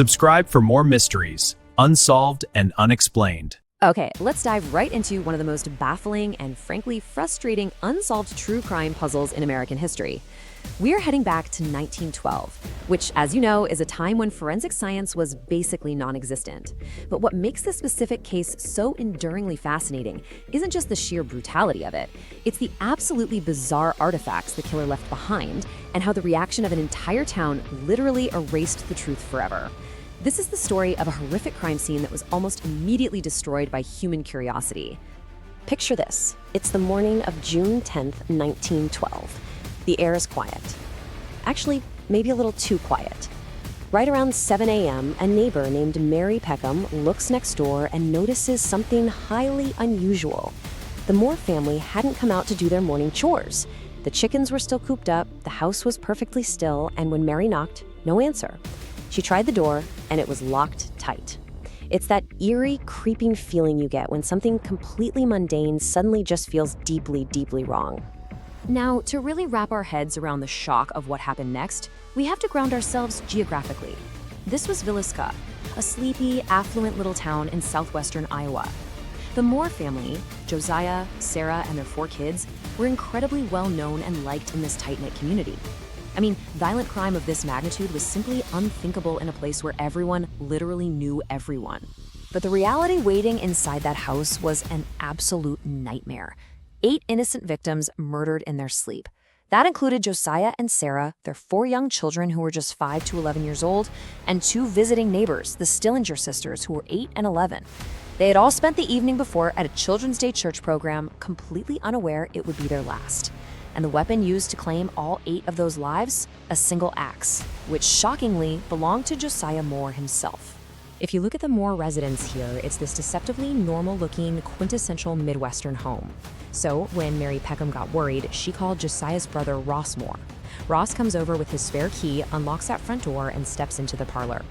Subscribe for more mysteries, unsolved and unexplained. Okay, let's dive right into one of the most baffling and frankly frustrating unsolved true crime puzzles in American history. We're heading back to 1912, which, as you know, is a time when forensic science was basically non-existent. But what makes this specific case so enduringly fascinating isn't just the sheer brutality of it, it's the absolutely bizarre artifacts the killer left behind and how the reaction of an entire town literally erased the truth forever. This is the story of a horrific crime scene that was almost immediately destroyed by human curiosity. Picture this. It's the morning of June 10th, 1912. The air is quiet. Actually, maybe a little too quiet. Right around 7 a.m., a neighbor named Mary Peckham looks next door and notices something highly unusual. The Moore family hadn't come out to do their morning chores. The chickens were still cooped up, the house was perfectly still, and when Mary knocked, no answer. She tried the door, and it was locked tight. It's that eerie, creeping feeling you get when something completely mundane suddenly just feels deeply, deeply wrong. Now, to really wrap our heads around the shock of what happened next, we have to ground ourselves geographically. This was Villisca, a sleepy, affluent little town in southwestern Iowa. The Moore family, Josiah, Sarah, and their 4 kids, were incredibly well known and liked in this tight-knit community. I mean, violent crime of this magnitude was simply unthinkable in a place where everyone literally knew everyone. But the reality waiting inside that house was an absolute nightmare. 8 innocent victims murdered in their sleep. That included Josiah and Sarah, their 4 young children who were just 5 to 11 years old, and 2 visiting neighbors, the Stillinger sisters, who were 8 and 11. They had all spent the evening before at a Children's Day church program, completely unaware it would be their last. And the weapon used to claim all 8 of those lives? A single axe, which shockingly belonged to Josiah Moore himself. If you look at the Moore residence here, it's this deceptively normal-looking, quintessential Midwestern home. So when Mary Peckham got worried, she called Josiah's brother Ross Moore. Ross comes over with his spare key, unlocks that front door, and steps into the parlor.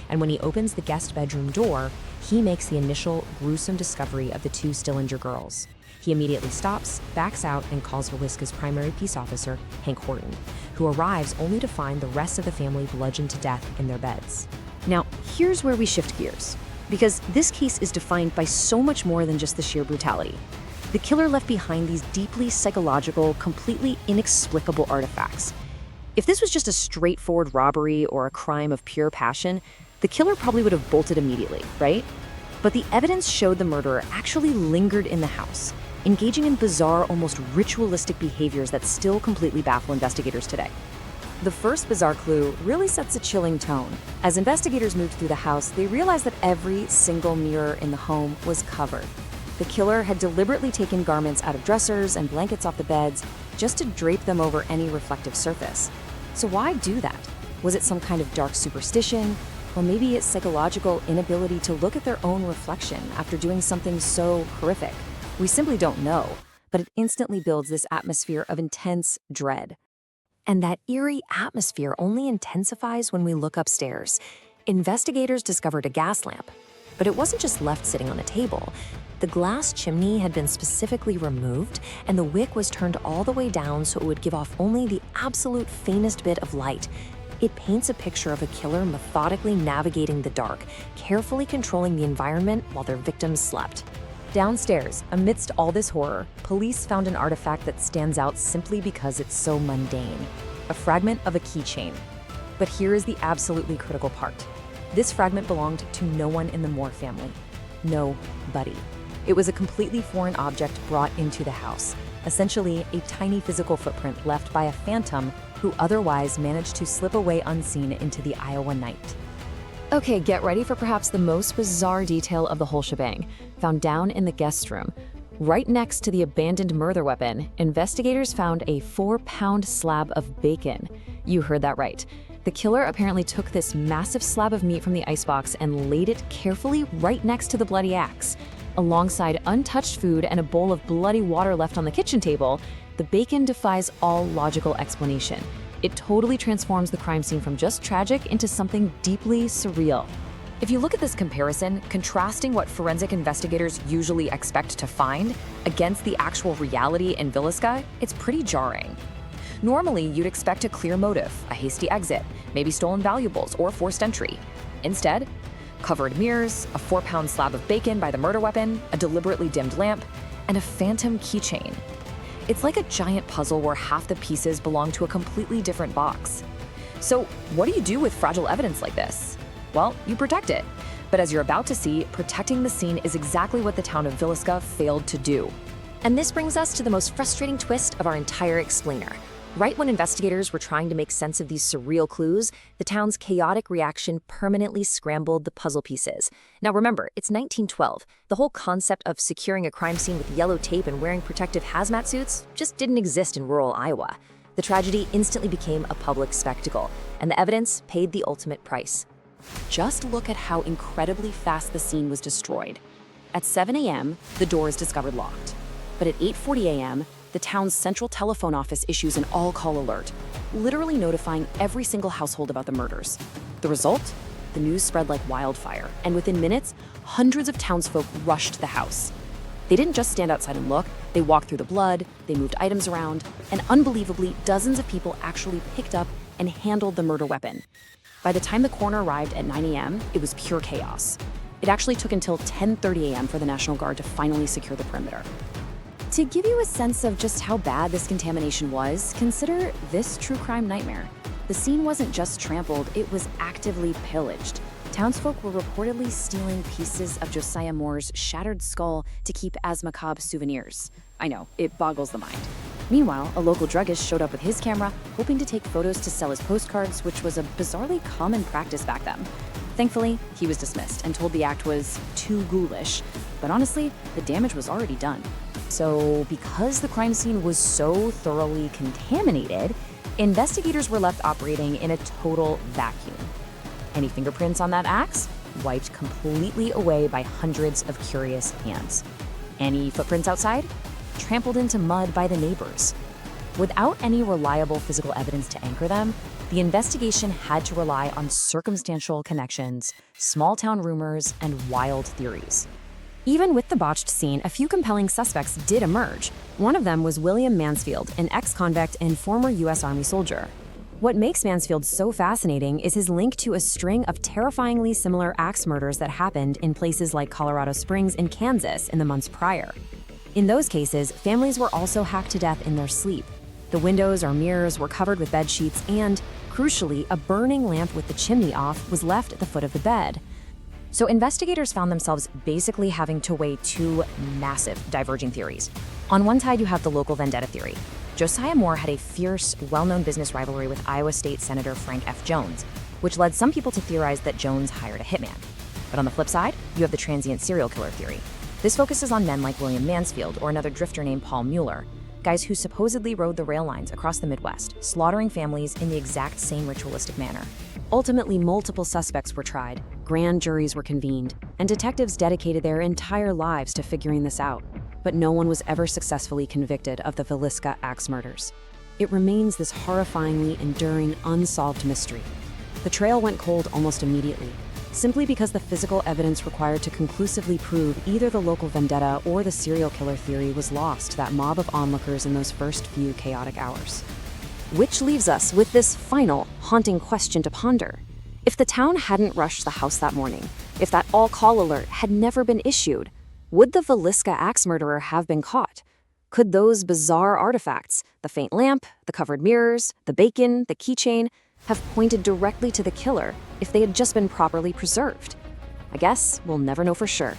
And when he opens the guest bedroom door, he makes the initial gruesome discovery of the 2 Stillinger girls. He immediately stops, backs out, and calls Villisca's primary peace officer, Hank Horton, who arrives only to find the rest of the family bludgeoned to death in their beds. Now, here's where we shift gears, because this case is defined by so much more than just the sheer brutality. The killer left behind these deeply psychological, completely inexplicable artifacts. If this was just a straightforward robbery or a crime of pure passion, the killer probably would have bolted immediately, right? But the evidence showed the murderer actually lingered in the house, engaging in bizarre, almost ritualistic behaviors that still completely baffle investigators today. The first bizarre clue really sets a chilling tone. As investigators moved through the house, they realized that every single mirror in the home was covered. The killer had deliberately taken garments out of dressers and blankets off the beds just to drape them over any reflective surface. So why do that? Was it some kind of dark superstition? Or maybe it's psychological inability to look at their own reflection after doing something so horrific. We simply don't know, but it instantly builds this atmosphere of intense dread. And that eerie atmosphere only intensifies when we look upstairs. Investigators discovered a gas lamp, but it wasn't just left sitting on a table. The glass chimney had been specifically removed, and the wick was turned all the way down so it would give off only the absolute faintest bit of light. It paints a picture of a killer methodically navigating the dark, carefully controlling the environment while their victims slept. Downstairs, amidst all this horror, police found an artifact that stands out simply because it's so mundane. A fragment of a keychain. But here is the absolutely critical part. This fragment belonged to no one in the Moore family. Nobody. It was a completely foreign object brought into the house, essentially a tiny physical footprint left by a phantom who otherwise managed to slip away unseen into the Iowa night. Okay, get ready for perhaps the most bizarre detail of the whole shebang, found down in the guest room. Right next to the abandoned murder weapon, investigators found a 4-pound slab of bacon. You heard that right. The killer apparently took this massive slab of meat from the icebox and laid it carefully right next to the bloody axe. Alongside untouched food and a bowl of bloody water left on the kitchen table, the bacon defies all logical explanation. It totally transforms the crime scene from just tragic into something deeply surreal. If you look at this comparison, contrasting what forensic investigators usually expect to find against the actual reality in Villisca, it's pretty jarring. Normally, you'd expect a clear motive, a hasty exit, maybe stolen valuables or forced entry. Instead, covered mirrors, a 4-pound slab of bacon by the murder weapon, a deliberately dimmed lamp, and a phantom keychain. It's like a giant puzzle where half the pieces belong to a completely different box. So what do you do with fragile evidence like this? Well, you protect it. But as you're about to see, protecting the scene is exactly what the town of Villisca failed to do. And this brings us to the most frustrating twist of our entire explainer. Right when investigators were trying to make sense of these surreal clues, the town's chaotic reaction permanently scrambled the puzzle pieces. Now remember, it's 1912. The whole concept of securing a crime scene with yellow tape and wearing protective hazmat suits just didn't exist in rural Iowa. The tragedy instantly became a public spectacle, and the evidence paid the ultimate price. Just look at how incredibly fast the scene was destroyed. At 7 a.m., the door is discovered locked. But at 8:40 a.m., the town's central telephone office issues an all-call alert, literally notifying every single household about the murders. The result? The news spread like wildfire, and within minutes, hundreds of townsfolk rushed the house. They didn't just stand outside and look, they walked through the blood, they moved items around, and unbelievably, dozens of people actually picked up and handled the murder weapon. By the time the coroner arrived at 9 a.m., it was pure chaos. It actually took until 10:30 a.m. for the National Guard to finally secure the perimeter. To give you a sense of just how bad this contamination was, consider this true crime nightmare. The scene wasn't just trampled, it was actively pillaged. Townsfolk were reportedly stealing pieces of Josiah Moore's shattered skull to keep as macabre souvenirs. I know, it boggles the mind. Meanwhile, a local druggist showed up with his camera, hoping to take photos to sell his postcards, which was a bizarrely common practice back then. Thankfully, he was dismissed and told the act was too ghoulish, but honestly, the damage was already done. So, because the crime scene was so thoroughly contaminated, investigators were left operating in a total vacuum. Any fingerprints on that axe? Wiped completely away by hundreds of curious hands. Any footprints outside? Trampled into mud by the neighbors. Without any reliable physical evidence to anchor them, the investigation had to rely on circumstantial connections, small-town rumors, and wild theories. Even with the botched scene, a few compelling suspects did emerge. One of them was William Mansfield, an ex-convict and former U.S. Army soldier. What makes Mansfield so fascinating is his link to a string of terrifyingly similar axe murders that happened in places like Colorado Springs and Kansas in the months prior. In those cases, families were also hacked to death in their sleep. The windows or mirrors were covered with bed sheets and, crucially, a burning lamp with the chimney off was left at the foot of the bed. So investigators found themselves basically having to weigh two massive diverging theories. On one side, you have the local vendetta theory. Josiah Moore had a fierce, well-known business rivalry with Iowa State Senator Frank F. Jones, which led some people to theorize that Jones hired a hitman. But on the flip side, you have the transient serial killer theory. This focuses on men like William Mansfield or another drifter named Paul Mueller, guys who supposedly rode the rail lines across the Midwest, slaughtering families in the exact same ritualistic manner. Ultimately, multiple suspects were tried, grand juries were convened, and detectives dedicated their entire lives to figuring this out. But no one was ever successfully convicted of the Villisca Axe Murders. It remains this horrifyingly enduring, unsolved mystery. The trail went cold almost immediately, simply because the physical evidence required to conclusively prove either the local vendetta or the serial killer theory was lost to that mob of onlookers in those first few chaotic hours. Which leaves us with this final, haunting question to ponder. If the town hadn't rushed the house that morning, if that all-call alert had never been issued, would the Villisca axe murderer have been caught? Could those bizarre artifacts, the faint lamp, the covered mirrors, the bacon, the keychain, have pointed directly to the killer if they had just been properly preserved? I guess we'll never know for sure.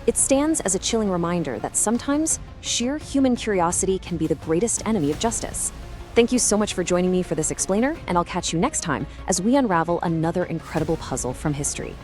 It stands as a chilling reminder that sometimes sheer human curiosity can be the greatest enemy of justice. Thank you so much for joining me for this explainer, and I'll catch you next time as we unravel another incredible puzzle from history.